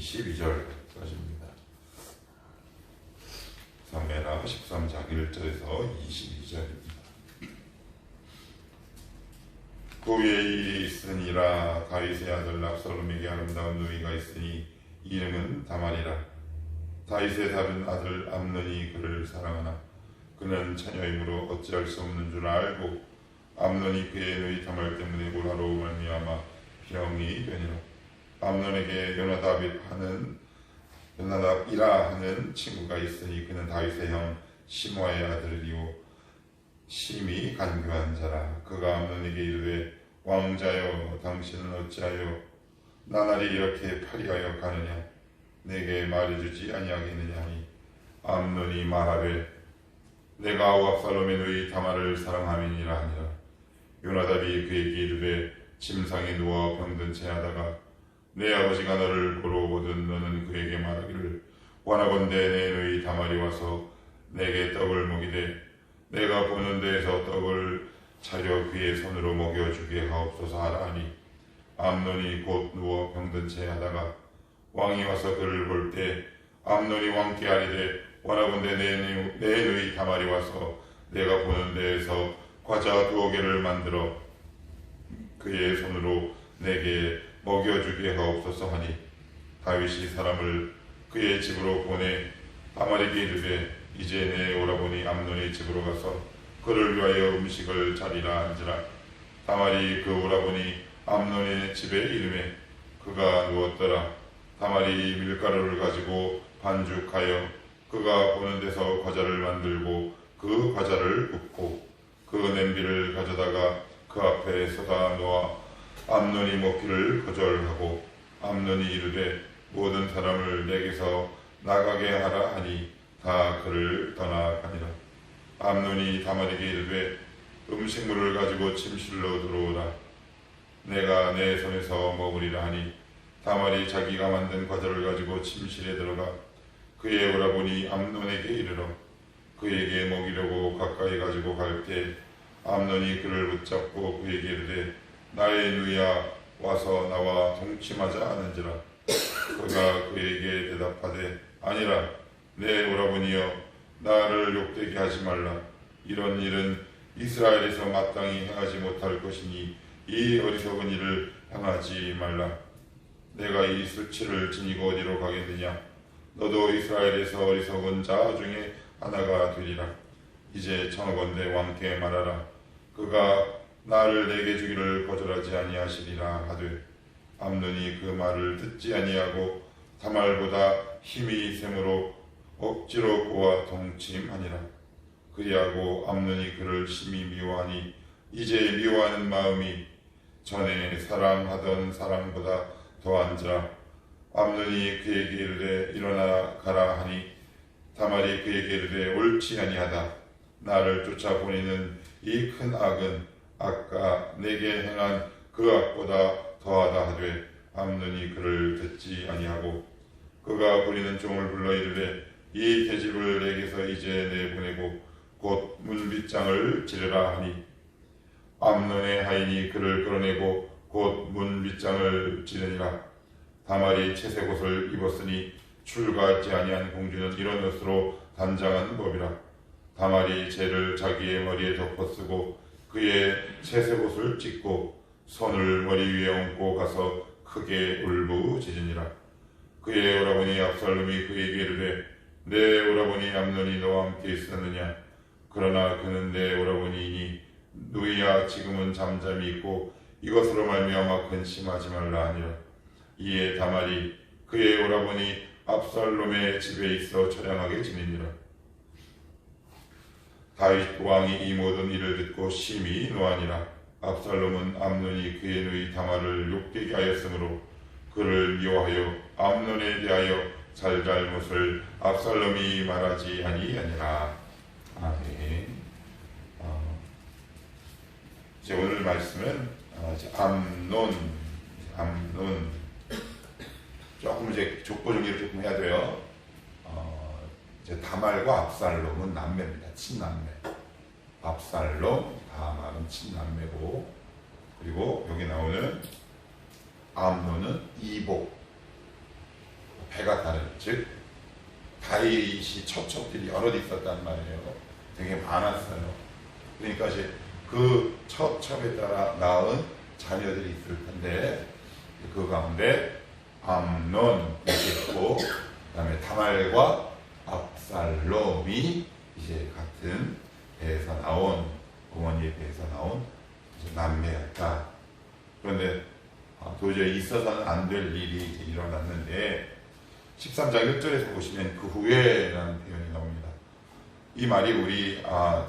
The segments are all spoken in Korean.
22절까지입니다. 사무엘하 13장 1절에서 22절입니다. 그 위에 일이 있으니라. 다윗의 아들 압살롬에게 아름다운 누이가 있으니 이름은 다말이라. 다윗의 다른 아들 암논이 그를 사랑하나 그는 처녀이므로 어찌할 수 없는 줄 알고 암논이 그의 누이 다말 때문에 우라로 말미암아 병이 되니라. 암논에게 요나답이라 하는 친구가 있으니 그는 다윗의 형 시므아의 아들이요 심히 간교한 자라. 그가 암논에게 이르되 왕자여 당신은 어찌하여 나날이 이렇게 파리하여 가느냐. 내게 말해주지 아니하겠느냐 하니 암논이 말하되 내가 압살롬의 누이 다말을 사랑함이니라 하니라. 요나답이 그에게 이르되 침상에 누워 병든 채 하다가 내 아버지가 너를 보러 오거든 너는 그에게 말하기를 원하건대 내 누이 다말이 와서 내게 떡을 먹이되 내가 보는 데에서 떡을 차려 그의 손으로 먹여주게 하옵소서 하라 하니 암논이 곧 누워 병든 채 하다가 왕이 와서 그를 볼 때 암논이 왕께 아뢰되 원하건대 내 누이 다말이 와서 내가 보는 데에서 과자 2개를 만들어 그의 손으로 내게 먹여주게 하옵소서 하니 다윗이 사람을 그의 집으로 보내 다말에게 이르되 이제 내 오라버니 암논의 집으로 가서 그를 위하여 음식을 차리라 한지라. 다말이 그 오라버니 암논의 집에 이르매 그가 누웠더라. 다말이 밀가루를 가지고 반죽하여 그가 보는 데서 과자를 만들고 그 과자를 굽고 그 냄비를 가져다가 그 앞에 쏟아 놓아 암논이 먹기를 거절하고 암논이 이르되 모든 사람을 내게서 나가게 하라 하니 다 그를 떠나가니라. 암논이 다말에게 이르되 음식물을 가지고 침실로 들어오라. 내가 내 손에서 먹으리라 하니 다말이 자기가 만든 과자를 가지고 침실에 들어가 그의 오라버니 암논에게 이르러 그에게 먹이려고 가까이 가지고 갈 때 암논이 그를 붙잡고 그에게 이르되 나의 누이야 와서 나와 동침하자 하는지라. 그가 그에게 대답하되 아니라 내 오라버니여 나를 욕되게 하지 말라. 이런 일은 이스라엘에서 마땅히 행하지 못할 것이니 이 어리석은 일을 행하지 말라. 내가 이 수치를 지니고 어디로 가겠느냐. 너도 이스라엘에서 어리석은 자 중에 하나가 되리라. 이제 청하건대 왕께 말하라. 그가 나를 내게 주기를 거절하지 아니하시리라 하되 암논이 그 말을 듣지 아니하고 다말보다 힘이 셈으로 억지로 그와 동침하니라. 그리하고 암논이 그를 심히 미워하니 이제 미워하는 마음이 전에 사랑하던 사랑보다 더한지라. 암논이 그에게 이르되 일어나 가라 하니 다말이 그에게 이르되 옳지 아니하다. 나를 쫓아보내는 이 큰 악은 아까 내게 행한 그 악보다 더하다 하되 암논이 그를 듣지 아니하고 그가 부리는 종을 불러 이르되 이 계집을 내게서 이제 내보내고 곧 문빗장을 지르라 하니 암논의 하인이 그를 끌어내고 곧 문빗장을 지르니라. 다말이 채색 옷을 입었으니 출가하지 아니한 공주는 이런 옷으로 단장한 법이라. 다말이 재를 자기의 머리에 덮어쓰고 그의 채색 옷을 찢고 손을 머리 위에 얹고 가서 크게 울부짖으니라. 그의 오라버니 압살롬이 그에게 이르되 내 오라버니 암논이 너와 함께 있었느냐. 그러나 그는 내 오라버니이니 누이야 지금은 잠잠히 있고 이것으로 말미암아 근심하지 말라 하니라. 이에 다말이 그의 오라버니 압살롬의 집에 있어 처량하게 지내니라. 다윗 왕이 이 모든 일을 듣고 심히 노하니라. 압살롬은 암논이 그의 누이 다말을 욕되게 하였으므로 그를 미워하여 암논에 대하여 잘잘못을 압살롬이 말하지 아니하니라. 아멘. 이제 오늘 말씀은 암논 조금 이제 족보 정리를 조금 해야 돼요. 이제 다말과 압살롬은 남매입니다. 친남매. 압살롬, 다말은 친남매고, 그리고 여기 나오는 암논은 이복. 배가 다른, 즉 다윗이 처첩들이 여럿 있었단 말이에요. 되게 많았어요. 그러니까 이제 그 처첩에 따라 낳은 자녀들이 있을 텐데 그 가운데 암논이 있고 그다음에 다말과 압살롬이 이제 같은 배에서 나온, 어머니의 배에서 나온 남매였다. 그런데 도저히 있어서는 안 될 일이 이제 일어났는데 13장 1절에서 보시면 그 후에라는 표현이 나옵니다. 이 말이 우리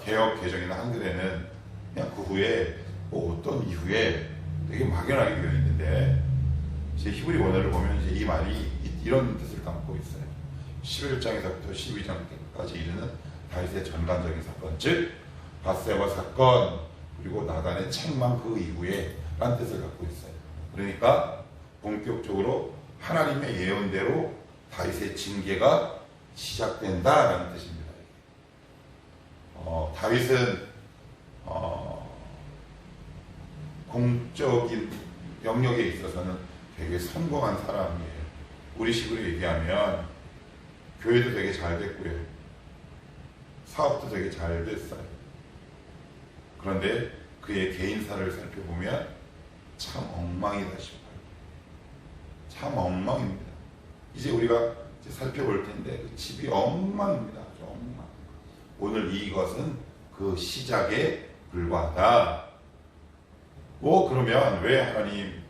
개역 개정이나 한글에는 그냥 그 후에 어떤 이후에 되게 막연하게 되어 있는데 제 히브리 원어를 보면 이제 이 말이 이런 뜻을 담고 있어요. 11장에서부터 12장까지 이르는 다윗의 전반적인 사건, 즉 밧세바 사건 그리고 나단의 책망 그 이후에 라는 뜻을 갖고 있어요. 그러니까 본격적으로 하나님의 예언대로 다윗의 징계가 시작된다라는 뜻입니다. 다윗은 공적인 영역에 있어서는 되게 성공한 사람이에요. 우리 식으로 얘기하면 교회도 되게 잘 됐고요. 사업도 되게 잘 됐어요. 그런데 그의 개인사를 살펴보면 참 엉망이다 싶어요. 참 엉망입니다. 이제 우리가 이제 살펴볼 텐데 그 집이 엉망입니다. 아주 엉망. 오늘 이것은 그 시작에 불과하다. 그러면 왜 하나님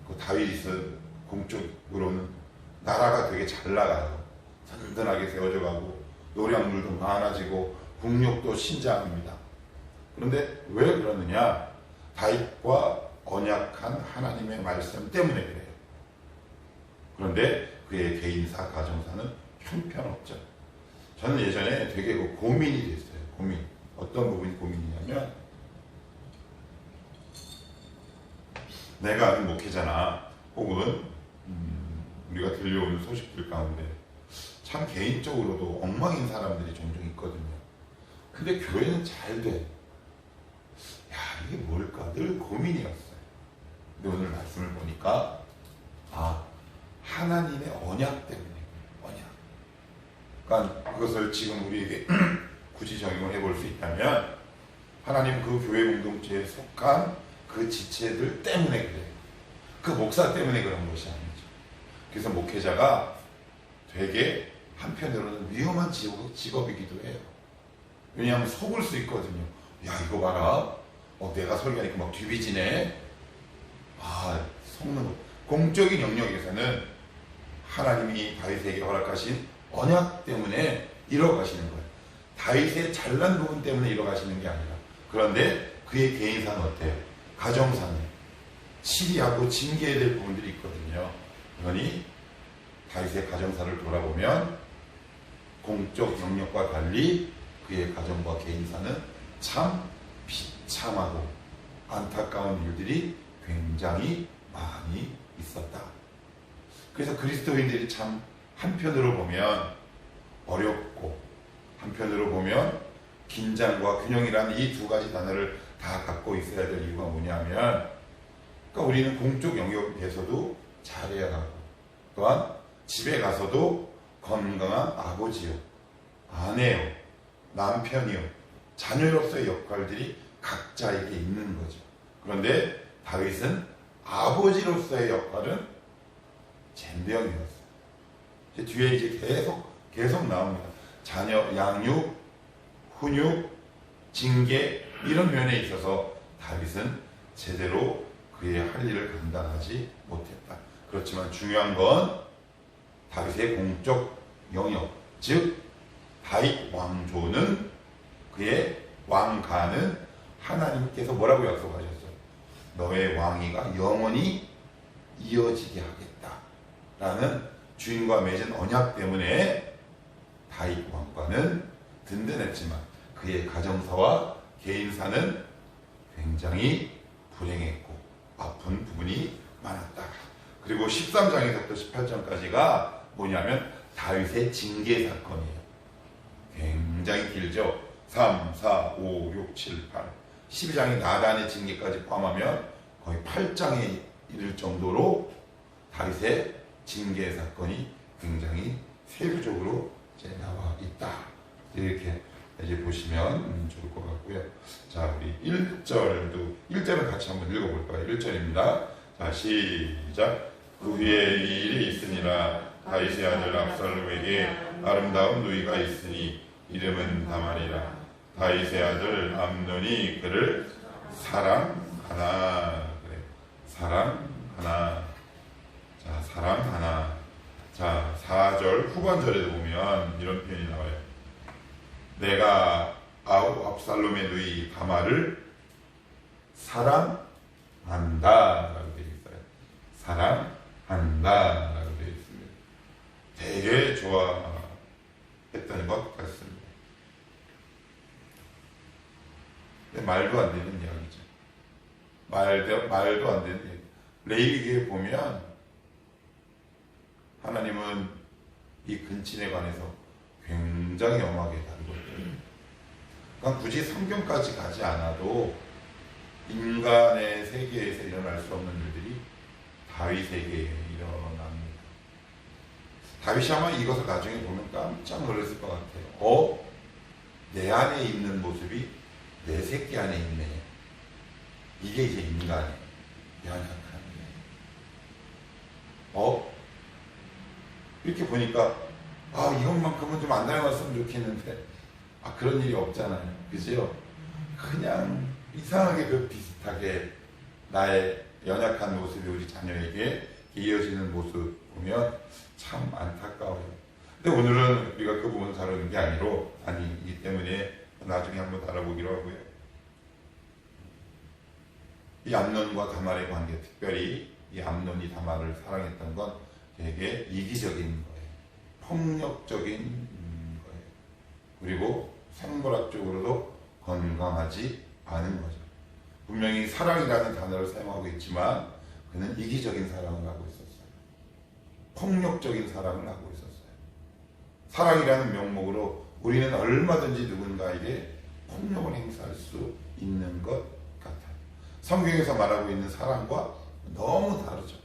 그 다윗은 공적으로는 나라가 되게 잘 나가요. 든든하게 세워져 가고 노량물도 많아지고 국력도 신장합니다. 그런데 왜 그러느냐? 다윗과 언약한 하나님의 말씀 때문에 그래요. 그런데 그의 개인사, 가정사는 형편없죠. 저는 예전에 되게 고민이 됐어요. 고민. 어떤 부분이 고민이냐면 내가 아는 목회자나 혹은 우리가 들려오는 소식들 가운데 참 개인적으로도 엉망인 사람들이 종종 있거든요. 근데 교회는 잘 돼. 야, 이게 뭘까? 늘 고민이었어요. 근데 오늘 말씀을 보니까 하나님의 언약 때문에, 언약. 그러니까 그것을 지금 우리에게 굳이 적용을 해볼 수 있다면 하나님 그 교회 공동체에 속한 그 지체들 때문에 그래요. 그 목사 때문에 그런 것이 아니죠. 그래서 목회자가 되게 한편으로는 위험한 직업이기도 해요. 왜냐하면 속을 수 있거든요. 야, 이거 봐라. 내가 설교하니까 막 뒤비지네. 속는 거. 공적인 영역에서는 하나님이 다윗에게 허락하신 언약 때문에 이뤄가시는 거예요. 다윗의 잘난 부분 때문에 이뤄가시는 게 아니라. 그런데 그의 개인사는 어때요? 가정사는 치리하고 징계해야 될 부분들이 있거든요. 그러니 다윗의 가정사를 돌아보면 공적 영역과 달리 그의 가정과 개인사는 참 비참하고 안타까운 일들이 굉장히 많이 있었다. 그래서 그리스도인들이 참 한편으로 보면 어렵고 한편으로 보면 긴장과 균형이라는 이 두 가지 단어를 다 갖고 있어야 될 이유가 뭐냐면, 그러니까 우리는 공적 영역에서도 잘해야 하고, 또한 집에 가서도 건강한 아버지요, 아내요, 남편이요, 자녀로서의 역할들이 각자에게 있는 거죠. 그런데 다윗은 아버지로서의 역할은 젬병이었어요. 뒤에 이제 계속 나옵니다. 자녀 양육, 훈육, 징계 이런 면에 있어서 다윗은 제대로 그의 할 일을 감당하지 못했다. 그렇지만 중요한 건 다윗의 공적 영역, 즉 다윗 왕조는 그의 왕가는 하나님께서 뭐라고 약속하셨어요? 너의 왕위가 영원히 이어지게 하겠다 라는 주인과 맺은 언약 때문에 다윗 왕가는 든든했지만 그의 가정사와 개인사는 굉장히 불행했고 아픈 부분이 많았다. 그리고 13장에서부터 18장까지가 뭐냐면 다윗의 징계 사건이에요. 굉장히 길죠. 3, 4, 5, 6, 7, 8 12장의 나단의 징계까지 포함하면 거의 8장에 이를 정도로 다윗의 징계 사건이 굉장히 세부적으로 이제 나와 있다. 이렇게 이제 보시면 좋을 것 같고요. 자, 우리 1절은 같이 한번 읽어볼까요? 1절입니다. 자, 시작. 그 후에 이 일이 있으니라. 다윗의 아들 압살롬에게 아름다운 누이가 있으니 이름은 다말이라. 다윗의 아들 암논이 그를 사랑하나. 그래. 사랑하나. 자, 사랑하나. 자, 4절 후반절에도 보면 이런 표현이 나와요. 내가 압살롬의 누이 다말을 사랑한다 라고 되어 있어요. 사랑한다 라고 되어 있습니다. 되게 좋아했던 것 같습니다. 근데 말도 안 되는 이야기죠. 말도 안 되는 이야기. 레위기에 보면 하나님은 이 근친에 관해서 굉장히 엄하게 다루거든요. 그러니까 굳이 성경까지 가지 않아도 인간의 세계에서 일어날 수 없는 일들이 다윗 세계에 일어납니다. 다윗이 아마 이것을 나중에 보면 깜짝 놀랐을 것 같아요. 내 안에 있는 모습이 내 새끼 안에 있네. 이게 이제 인간의 연약한 이렇게 보니까 이것만큼은 좀 안 닮았으면 좋겠는데 그런 일이 없잖아요. 그죠? 그냥 이상하게 비슷하게 나의 연약한 모습이 우리 자녀에게 이어지는 모습 보면 참 안타까워요. 근데 오늘은 우리가 그 부분을 다루는 게 아니기 때문에 나중에 한번 다뤄보기로 하고요. 이 암논과 다말의 관계, 특별히 이 암논이 다말을 사랑했던 건 되게 이기적인 거예요. 폭력적인 거예요. 그리고 생물학적으로도 건강하지 않은 거죠. 분명히 사랑이라는 단어를 사용하고 있지만 그는 이기적인 사랑을 하고 있었어요. 폭력적인 사랑을 하고 있었어요. 사랑이라는 명목으로 우리는 얼마든지 누군가에게 폭력을 행사할 수 있는 것 같아요. 성경에서 말하고 있는 사랑과 너무 다르죠.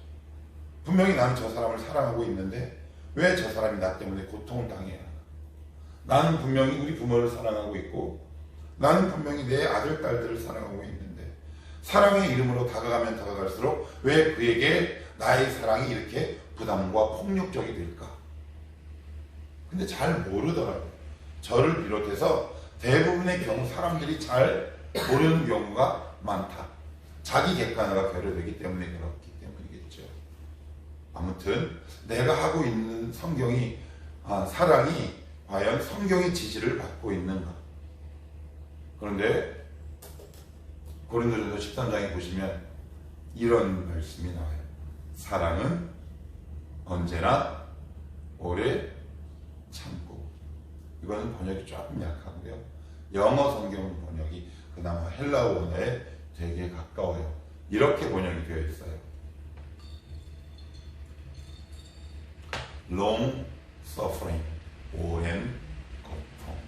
분명히 나는 저 사람을 사랑하고 있는데 왜 저 사람이 나 때문에 고통을 당해야 하나? 나는 분명히 우리 부모를 사랑하고 있고 나는 분명히 내 아들, 딸들을 사랑하고 있는데 사랑의 이름으로 다가가면 다가갈수록 왜 그에게 나의 사랑이 이렇게 부담과 폭력적이 될까? 근데 잘 모르더라고요. 저를 비롯해서 대부분의 경우 사람들이 잘 모르는 경우가 많다. 자기 객관화가 결여되기 때문에 그렇기 때문이겠죠. 아무튼 내가 하고 있는 사랑이 과연 성경의 지지를 받고 있는가? 그런데 고린도전서 13장에 보시면 이런 말씀이 나와요. 사랑은 언제나 오래 참고. 이거는 번역이 조금 약하고요. 영어 성경 번역이 그나마 헬라어 원어에 되게 가까워요. 이렇게 번역이 되어 있어요. long suffering, 오랜 고통.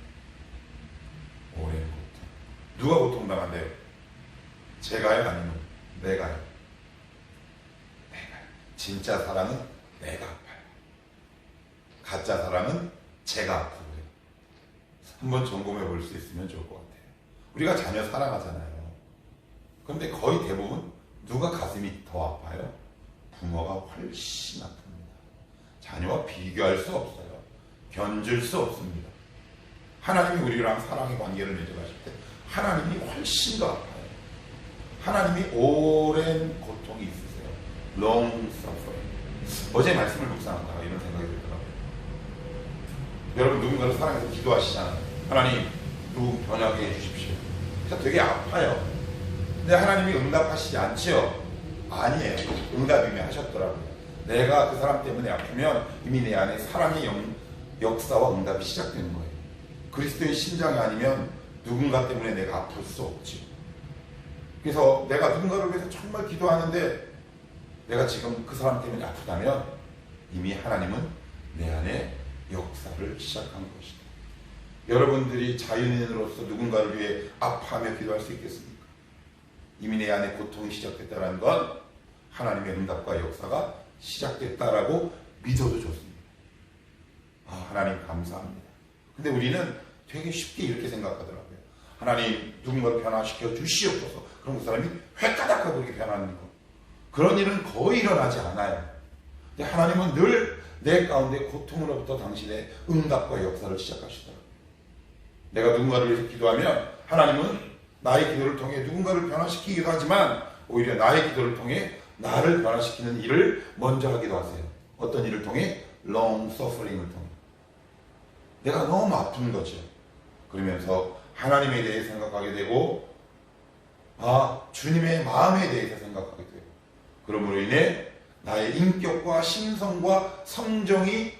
오랜 고통. 누가 고통당한대요? 제가요? 아니면 내가요? 내가요. 진짜 사랑은 내가 아파요. 가짜 사랑은 제가 아프고요. 한번 점검해 볼 수 있으면 좋을 것 같아요. 우리가 자녀 사랑하잖아요. 그런데 거의 대부분 누가 가슴이 더 아파요? 부모가 훨씬 아픕니다. 자녀와 비교할 수 없어요. 견줄 수 없습니다. 하나님이 우리랑 사랑의 관계를 맺어가실 때 하나님이 훨씬 더 아파요. 하나님이 오랜 고통이 있으세요. long suffering. 어제 말씀을 묵상하다가 이런 생각이 들더라고요. 여러분 누군가를 사랑해서 기도하시잖아요. 하나님 누구 변하게 해주십시오. 그래서 되게 아파요. 근데 하나님이 응답하시지 않지요? 아니에요. 응답 이미 하셨더라고요. 내가 그 사람 때문에 아프면 이미 내 안에 사랑의 역사와 응답이 시작되는 거예요. 그리스도의 심장이 아니면 누군가 때문에 내가 아플 수 없지. 그래서 내가 누군가를 위해서 정말 기도하는데 내가 지금 그 사람 때문에 아프다면 이미 하나님은 내 안에 역사를 시작한 것이다. 여러분들이 자연인으로서 누군가를 위해 아파하며 기도할 수 있겠습니까? 이미 내 안에 고통이 시작됐다는 건 하나님의 응답과 역사가 시작됐다라고 믿어도 좋습니다. 하나님 감사합니다. 근데 우리는 되게 쉽게 이렇게 생각하더라고요. 하나님 누군가를 변화시켜 주시옵소서. 그럼 그 사람이 획가닥하고 이렇게 변하는 거. 그런 일은 거의 일어나지 않아요. 근데 하나님은 늘 내 가운데 고통으로부터 당신의 응답과 역사를 시작하시더라고요. 내가 누군가를 위해서 기도하면 하나님은 나의 기도를 통해 누군가를 변화시키기도 하지만 오히려 나의 기도를 통해 나를 변화시키는 일을 먼저 하기도 하세요. 어떤 일을 통해? long suffering을 통해. 내가 너무 아픈 거죠. 그러면서 하나님에 대해 생각하게 되고 주님의 마음에 대해서 생각하게 돼요. 그러므로 인해 나의 인격과 심성과 성정이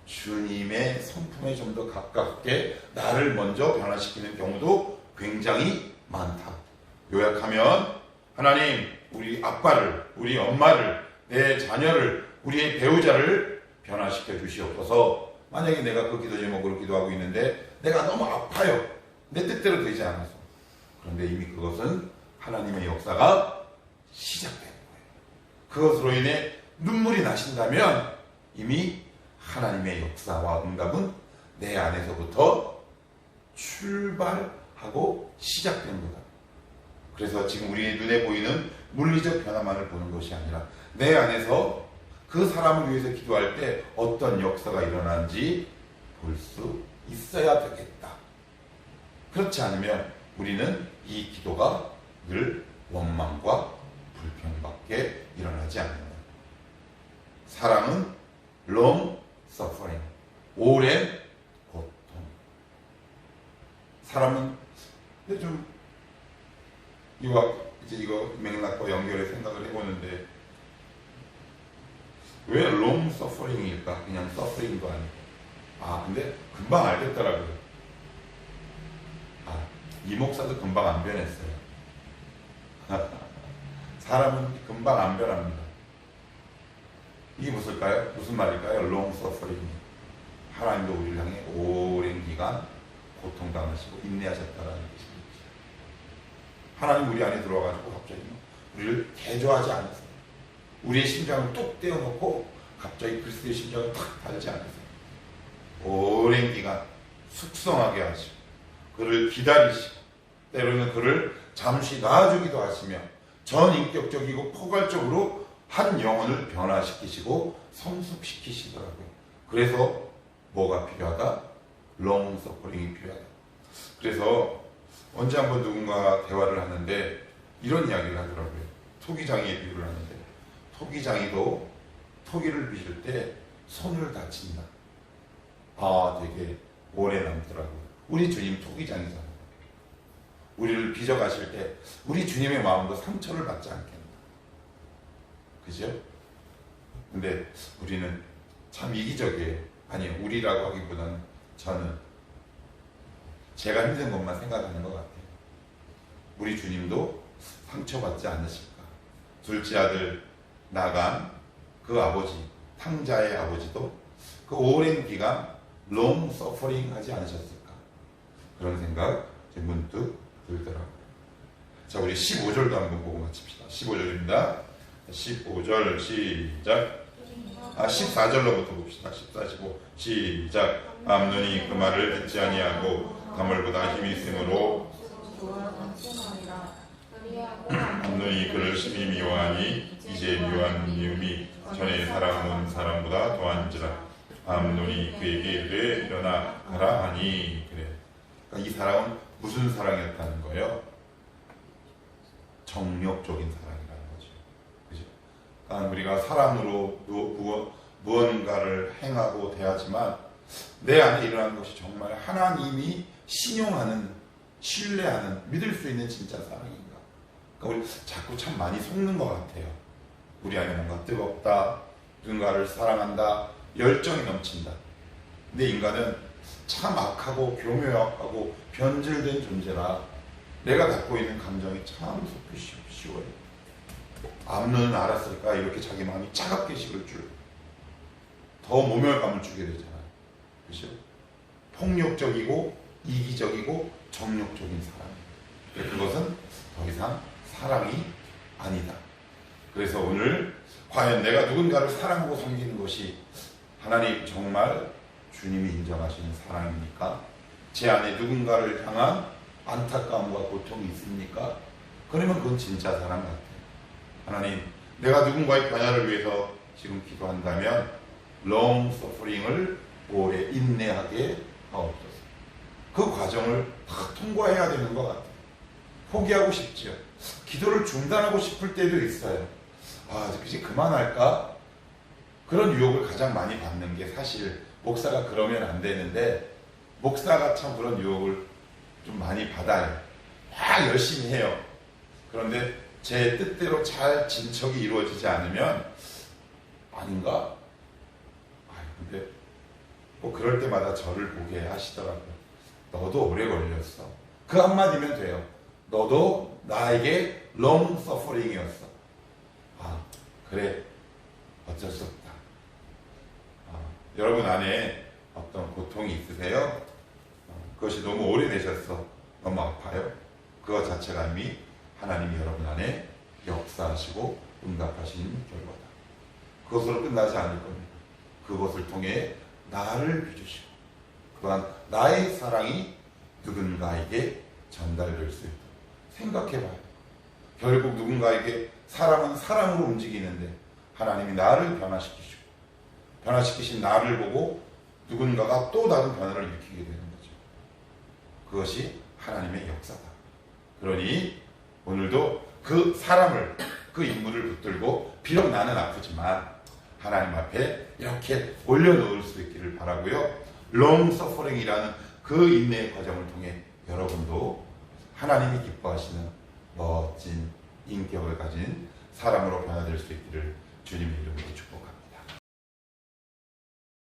주님의 성품에 좀 더 가깝게 나를 먼저 변화시키는 경우도 굉장히 많다. 요약하면 하나님, 우리 아빠를, 우리 엄마를, 내 자녀를, 우리의 배우자를 변화시켜 주시옵소서. 만약에 내가 그 기도 제목으로 기도하고 있는데 내가 너무 아파요. 내 뜻대로 되지 않아서. 그런데 이미 그것은 하나님의 역사가 시작된 거예요. 그것으로 인해 눈물이 나신다면 이미 하나님의 역사와 응답은 내 안에서부터 출발하고 시작된 거다. 그래서 지금 우리의 눈에 보이는 물리적 변화만을 보는 것이 아니라 내 안에서 그 사람을 위해서 기도할 때 어떤 역사가 일어나는지 볼 수 있어야 되겠다. 그렇지 않으면 우리는 이 기도가 늘 원망과 불평밖에 일어나지 않는다. 사랑은 long suffering, 오랜 고통. 사람은 근데 좀 이거 맥락과 연결해 생각을 해보는데 왜 long suffering일까? 그냥 suffering도 아니고. 근데 금방 알겠더라고요. 이 목사도 금방 안 변했어요. 사람은 금방 안 변합니다. 이게 무슨 말일까요? long suffering. 하나님도 우리를 향해 오랜 기간 고통당하시고 인내하셨다라는 뜻입니다. 하나님 우리 안에 들어와가지고 갑자기 우리를 개조하지 않으세요. 우리의 심장을 뚝 떼어놓고 갑자기 그리스도의 심장을 탁 달지 않으세요. 오랜 기간 숙성하게 하시고 그를 기다리시고 때로는 그를 잠시 놔주기도 하시며 전인격적이고 포괄적으로 한 영혼을 변화시키시고 성숙시키시더라고요. 그래서 뭐가 필요하다? long suffering이 필요하다. 그래서 언제 한번 누군가 대화를 하는데 이런 이야기를 하더라고요. 토기장이의 비유를 하는데 토기장이도 토기를 빚을 때 손을 다친다. 되게 오래 남더라고요. 우리 주님 토기장이잖아요. 우리를 빚어가실 때 우리 주님의 마음도 상처를 받지 않겠나. 그죠? 근데 우리는 참 이기적이에요. 아니, 우리라고 하기보다는 저는 제가 힘든 것만 생각하는 것 같아요. 우리 주님도 상처받지 않으실까. 둘째 아들 나간 그 아버지, 탕자의 아버지도 그 오랜 기간 long suffering 하지 않으셨을까. 그런 생각 문득 들더라고요. 자, 우리 15절도 한번 보고 마칩시다. 15절입니다. 15절 시작. 14절로부터 봅시다. 14, 15 시작. 암논이 그 말을 듣지 아니하고 가물보다 힘이 있으므로 암논이 그를 심히 미워하니 이제 미워한 미움이 전에 사랑하는 사람보다 더한지라. 암논이 그에게 이르되 일어나 가라 하니. 그래. 그러니까 이 사랑은 무슨 사랑이었다는 거예요? 정욕적인 사랑이라는 거죠. 그죠? 그러니까 우리가 사랑으로 무언가를 행하고 대하지만 내 안에 일어나는 것이 정말 하나님이 신용하는, 신뢰하는, 믿을 수 있는 진짜 사랑인가? 그러니까 우리 자꾸 참 많이 속는 것 같아요. 우리 안에 뭔가 뜨겁다, 누군가를 사랑한다, 열정이 넘친다. 근데 인간은 참 악하고 교묘하고 변질된 존재라 내가 갖고 있는 감정이 참 속기 쉬워요. 암논은 알았을까? 이렇게 자기 마음이 차갑게 식을 줄. 더 모멸감을 주게 되잖아요. 그죠? 폭력적이고 이기적이고 정욕적인 사랑. 그것은 더 이상 사랑이 아니다. 그래서 오늘 과연 내가 누군가를 사랑하고 섬기는 것이 하나님 정말 주님이 인정하시는 사랑입니까? 제 안에 누군가를 향한 안타까움과 고통이 있습니까? 그러면 그건 진짜 사랑 같아요. 하나님, 내가 누군가의 변화를 위해서 지금 기도한다면 long suffering을 오래 인내하게 하옵소서. 그 과정을 다 통과해야 되는 것 같아요. 포기하고 싶죠. 기도를 중단하고 싶을 때도 있어요. 이제 그만할까? 그런 유혹을 가장 많이 받는 게 사실 목사가 그러면 안 되는데, 목사가 참 그런 유혹을 좀 많이 받아요. 막 열심히 해요. 그런데 제 뜻대로 잘 진척이 이루어지지 않으면 아닌가? 근데 뭐 그럴 때마다 저를 보게 하시더라고요. 너도 오래 걸렸어. 그 한마디면 돼요. 너도 나에게 long suffering이었어. 그래, 어쩔 수 없다. 여러분 안에 어떤 고통이 있으세요? 그것이 너무 오래되셨어. 너무 아파요. 그것 자체가 이미 하나님이 여러분 안에 역사하시고 응답하신 결과다. 그것으로 끝나지 않을 겁니다. 그것을 통해 나를 빚으시고 또한 나의 사랑이 누군가에게 전달될 수 있도록 생각해봐요. 결국 누군가에게 사람은 사랑으로 움직이는데 하나님이 나를 변화시키시고 변화시키신 나를 보고 누군가가 또 다른 변화를 일으키게 되는 거죠. 그것이 하나님의 역사다. 그러니 오늘도 그 사람을, 그 인물을 붙들고 비록 나는 아프지만 하나님 앞에 이렇게 올려놓을 수 있기를 바라고요. long suffering이라는 그 인내의 과정을 통해 여러분도 하나님이 기뻐하시는 멋진 인격을 가진 사람으로 변화될 수 있기를 주님의 이름으로 축복합니다.